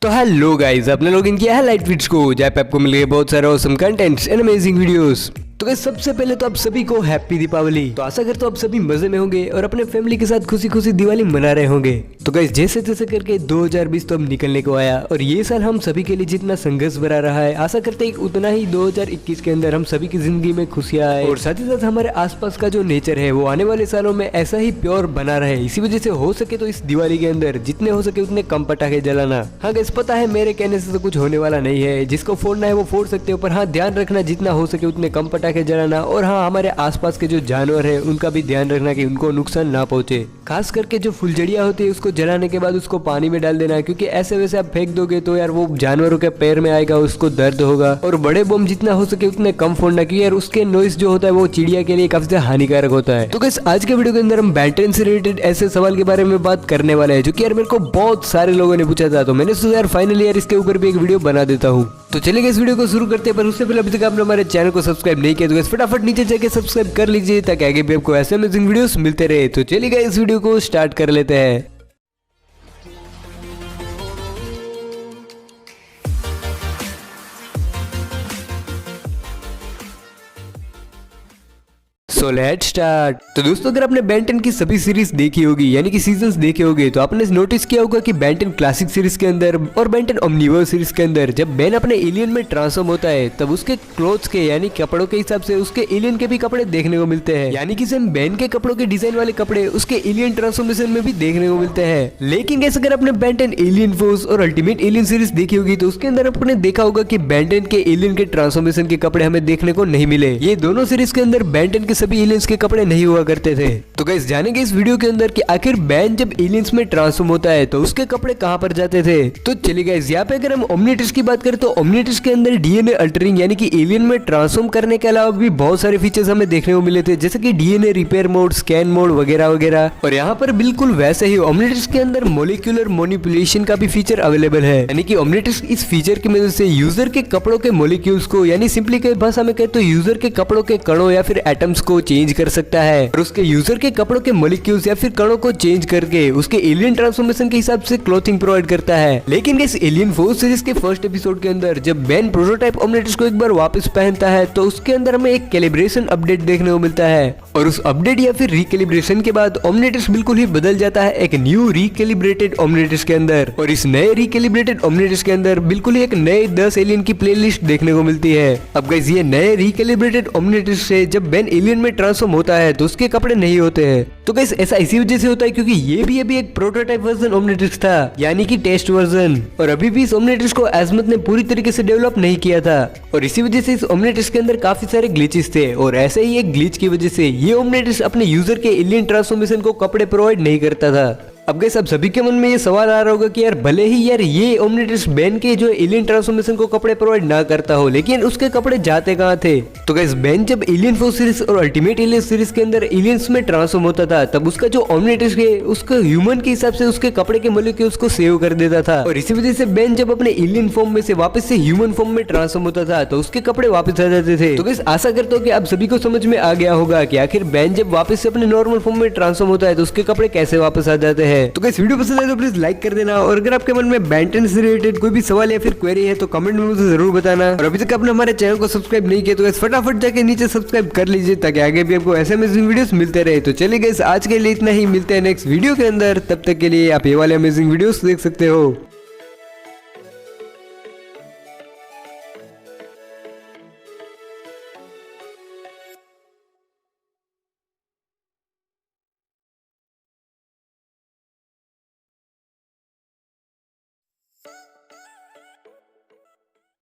तो hello guys, आपने लोग इन किया है लाइट फिट्स को, जहाँ पे आपको मिलेंगे बहुत सारे awesome contents and amazing videos. तो गाइस सबसे पहले तो आप सभी को हैप्पी दीपावली। तो आशा करता हूं आप सभी मजे में होंगे और अपने फैमिली के साथ खुशी खुशी दिवाली मना रहे होंगे। तो गाइस जैसे तैसे करके 2020 तो अब निकलने को आया और ये साल हम सभी के लिए जितना संघर्ष भरा रहा है, आशा करते हैं उतना ही 2021 के अंदर हम सभी की जिंदगी में खुशियां आए और साथ ही साथ हमारे आसपास का जो नेचर है वो आने वाले सालों में ऐसा ही प्योर बना रहे। इसी वजह से हो सके तो इस दिवाली के अंदर जितने हो सके उतने कम पटाखे जलाना। हाँ गाइस पता है मेरे कहने से तो कुछ होने वाला नहीं है, जिसको फोड़ना है वो फोड़ सकते हो, पर हाँ ध्यान रखना जितना हो सके उतने कम पटाखे जलाना। और हाँ हमारे आसपास के जो जानवर है उनका भी ध्यान रखना कि उनको नुकसान ना पहुंचे। खास करके जो फुलझड़ियाँ होती है उसको जलाने के बाद उसको पानी में डाल देना है, क्योंकि ऐसे वैसे आप फेंक दोगे तो यार वो जानवरों के पैर में आएगा, उसको दर्द होगा। और बड़े बम जितना हो सके उतने कम फोड़ना, क्योंकि यार उसके नॉइस जो होता है वो चिड़िया के लिए काफी ज्यादा हानिकारक होता है। तो गाइस आज के वीडियो के अंदर हम बेन 10 से रिलेटेड ऐसे सवाल के बारे में बात करने वाले हैं जो कि यार मेरे को बहुत सारे लोगों ने पूछा था, तो मैंने सोचा यार फाइनली यार इसके ऊपर भी एक वीडियो बना देता हूँ। तो चलिए इस वीडियो को शुरू करते हैं, पर उससे पहले अभी तक आपने हमारे चैनल को सब्सक्राइब नहीं किया तो गाइस फटाफट नीचे जाके सब्सक्राइब कर लीजिए ताकि आगे भी आपको ऐसे अमेजिंग वीडियोस मिलते रहे। तो चलिए इस वीडियो को स्टार्ट कर लेते हैं। So let's start. तो दोस्तों अगर आपने बेन 10 की सभी सीरीज देखी होगी यानी कि सीजन्स देखे होंगे तो आपने नोटिस किया होगा कि बेन 10 क्लासिक सीरीज के अंदर और बेन 10 ओमनिवर्स सीरीज के अंदर जब बेन अपने एलियन में ट्रांसफॉर्म होता है तब उसके क्लोथ्स के यानी कपड़ों के हिसाब से उसके एलियन के भी कपड़े देखने को मिलते हैं, यानी कि सेम बेन के कपड़ों के डिजाइन वाले कपड़े उसके एलियन ट्रांसफॉर्मेशन में भी देखने को मिलते हैं। लेकिन कैसे अगर आपने बेन 10 एलियन फोर्स और अल्टीमेट एलियन सीरीज देखी होगी तो उसके अंदर आपने देखा होगा कि बेन 10 के एलियन के ट्रांसफॉर्मेशन के कपड़े हमें देखने को नहीं मिले। ये दोनों सीरीज के अंदर बेन 10 के सभी एलियंस के कपड़े नहीं हुआ करते थे। तो गाइस जानेंगे इस वीडियो के अंदर कि आखिर बेन जब एलियंस में ट्रांसफॉर्म होता है तो उसके कपड़े कहां पर जाते थे। तो चलिए गाइस यहाँ पे अगर हम ओमनिट्रिक्स की बात करें तो ओमनिट्रिक्स के अंदर डीएनए अल्टरिंग यानी कि एलियन में ट्रांसफॉर्म करने के अलावा भी बहुत सारे फीचर्स हमें देखने को मिले थे, जैसे कि DNA repair mode, scan mode वगैरह वगैरह। और यहाँ पर बिल्कुल वैसे ही ओमनिट्रिक्स के अंदर मोलिकुलर मैनिपुलेशन का भी फीचर अवेलेबल है, यानी कि ओमनिट्रिक्स इस फीचर की मदद से यूजर के कपड़ों के मोलिक्यूल्स को यानी सिंपली कई भाषा में कहे तो यूजर के कपड़ों के कणों या फिर एटम्स को चेंज कर सकता है और उसके यूजर के कपड़ों के मॉलिक्यूल्स या फिर कणों को चेंज करके उसके एलियन ट्रांसफॉर्मेशन के हिसाब से क्लोथिंग प्रोवाइड करता है। लेकिन इस एलियन फोर्स सीरीज के फर्स्ट एपिसोड के अंदर जब बेन प्रोटोटाइप ओमनिट्रिक्स को एक बार वापस पहनता है तो उसके अंदर हमें एक कैलिब्रेशन अपडेट देखने को मिलता है और उस अपडेट या फिर रिकैलिब्रेशन के बाद ओमनिट्रिक्स बिल्कुल ही बदल जाता है एक न्यू रिकैलिब्रेटेड ओमनिट्रिक्स के अंदर। और इस नए रिकैलिब्रेटेड ओमनिट्रिक्स के अंदर बिल्कुल ही एक नए 10 एलियन की प्लेलिस्ट देखने को मिलती है। अब गाइस ये नए रिकैलिब्रेटेड ओमनिट्रिक्स से जब बेन एलियन में ट्रांसफॉर्म होता है तो उसके कपड़े नहीं होते हैं। तो गाइस ऐसा इसी वजह से होता है क्योंकि ये भी अभी एक प्रोटोटाइप वर्जन ओमनिट्रिक्स था, यानी कि टेस्ट वर्जन, और अभी भी इस ओमनिट्रिक्स को एजमत ने पूरी तरीके से डेवलप नहीं किया था और इसी वजह से इस ओमनिट्रिक्स के अंदर काफी सारे ग्लिचेस थे और ऐसे ही एक ग्लिच की वजह से ये ओमनिट्रिक्स अपने यूजर के एलियन ट्रांसफॉर्मेशन को कपड़े प्रोवाइड नहीं करता था। अब गाइस अब सभी के मन में ये सवाल आ रहा होगा कि यार भले ही यार ये ओमनिट्रिक्स बेन के जो एलियन ट्रांसफॉर्मेशन को कपड़े प्रोवाइड ना करता हो, लेकिन उसके कपड़े जाते कहाँ थे। तो गाइस बेन जब एलियन फोर्स सीरीज और अल्टीमेट एलियन सीरीज के अंदर एलियंस में ट्रांसफॉर्म होता था तब उसका जो ओमनिट्रिक्स है उसको ह्यूमन के हिसाब से उसके कपड़े के मॉलिक्यूल्स को सेव कर देता था और इसी वजह से बेन जब अपने एलियन फॉर्म में से वापस से ह्यूमन फॉर्म में ट्रांसफॉर्म होता था तो उसके कपड़े वापस आ जाते थे। तो गाइस आशा करता हूँ कि आप सभी को समझ में आ गया होगा कि आखिर बेन जब वापस से अपने नॉर्मल फॉर्म में ट्रांसफॉर्म होता है तो उसके कपड़े कैसे वापस आ जाते हैं। तो गाइस वीडियो तो प्लीज लाइक कर देना और अगर आपके मन में बेन 10 से रिलेटेड कोई भी सवाल या फिर क्वेरी है तो कमेंट में मुझे जरूर बताना। और अभी तक आपने हमारे चैनल को सब्सक्राइब नहीं किया तो गाइस फटाफट जाके नीचे सब्सक्राइब कर लीजिए ताकि आगे भी आपको ऐसे अमेजिंग वीडियोस मिलते रहे। तो चलिए गाइस आज के लिए इतना ही, मिलते हैं नेक्स्ट वीडियो के अंदर, तब तक के लिए आप ये वाले अमेजिंग वीडियोस देख सकते हो।